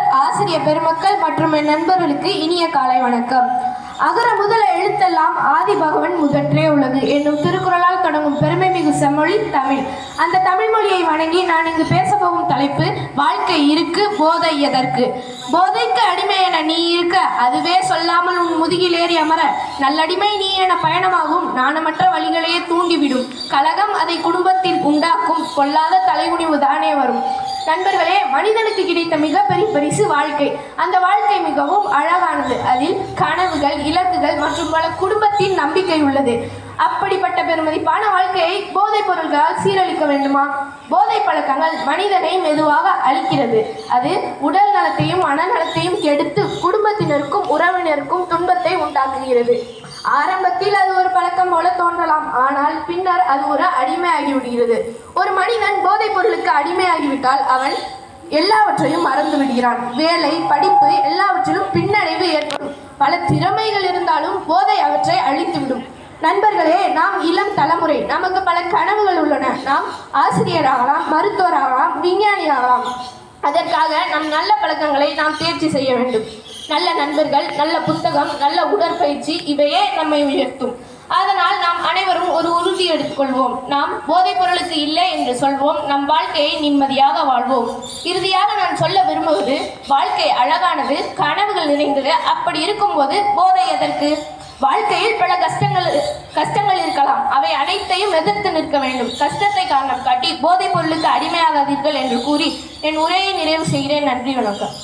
பெற்றோர், ஆசிரியர் பெருமக்கள் மற்றும் என் நண்பர்களுக்கு இனிய காலை வணக்கம். அகர முதல எழுத்தெல்லாம் ஆதி பகவன் முதற்றே உலகு என்னும் திருக்குறளால் தொடங்கும் பெருமைமிகு செம்மொழி தமிழ். அந்த தமிழ் மொழியை வணங்கி நான் இங்கு பேசப்போகும் தலைப்பு வாழ்க்கை இருக்கு போதை எதற்கு. போதைக்கு அடிமை என நீ இருக்க அதுவே சொல்லாமல் உன் முதுகில் ஏறி அமர நல்லடிமை நீ என பயணமாகும் நாணமற்ற வழிகளையே தூண்டிவிடும் கலகம் அதை குடும்பத்தில் உண்டாக்கும் பொல்லாத தலைகுனிவு தானே வரும். நண்பர்களே, மனிதனுக்கு கிடைத்த மிகப்பெரிய பரிசு வாழ்க்கை. அந்த வாழ்க்கை மிகவும் அழகானது. அதில் கனவுகள், இலக்குகள் மற்றும் பல குடும்பத்தின் நம்பிக்கை உள்ளது. அப்படிப்பட்ட பெருமதிப்பான வாழ்க்கையை போதைப் பொருள்களால் சீரழிக்க வேண்டுமா? போதை பழக்கங்கள் மனிதனை மெதுவாக அழிக்கிறது. அது உடல் நலத்தையும் மனநலத்தையும் கெடுத்து குடும்பத்தினருக்கும் உறவினருக்கும் துன்பத்தை உண்டாக்குகிறது. ஆரம்பத்தில் அது ஒரு பழக்கம் போல தோன்றலாம், ஆனால் பின்னர் அது ஒரு அடிமையாகிவிடுகிறது. ஒரு மனிதன் போதைப் பொருளுக்கு அடிமையாகிவிட்டால் அவன் எல்லாவற்றையும் மறந்து விடுகிறான். வேலை, படிப்பு எல்லாவற்றிலும் பின்னடைவு ஏற்படும். பல திறமைகள் இருந்தாலும் போதை அவற்றை அழித்துவிடும். நண்பர்களே, நாம் இளம் தலைமுறை, நமக்கு பல கனவுகள் உள்ளன. நாம் ஆசிரியராகலாம், மருத்துவராகலாம், விஞ்ஞானியாகலாம். அதற்காக நம் நல்ல பழக்கங்களை நாம் தேர்ச்சி செய்ய வேண்டும். நல்ல நண்பர்கள், நல்ல புத்தகம், நல்ல உடற்பயிற்சி இவையே நம்மை உயர்த்தும். அதனால் நாம் அனைவரும் ஒரு உறுதி எடுத்துக்கொள்வோம். நாம் போதைப் பொருளுக்கு இல்லை என்று சொல்வோம். நம் வாழ்க்கையை நிம்மதியாக வாழ்வோம். இறுதியாக நான் சொல்ல விரும்புவது, வாழ்க்கை அழகானது, கனவுகள் நிறைந்தது. அப்படி இருக்கும்போது போதை எதற்கு? வாழ்க்கையில் பல கஷ்டங்கள் இருக்கலாம். அவை அனைத்தையும் எதிர்த்து நிற்க வேண்டும். கஷ்டத்தை காரணம் காட்டி போதைப் பொருளுக்கு அடிமையாகாதீர்கள் என்று கூறி என் உரையை நிறைவு செய்கிறேன். நன்றி, வணக்கம்.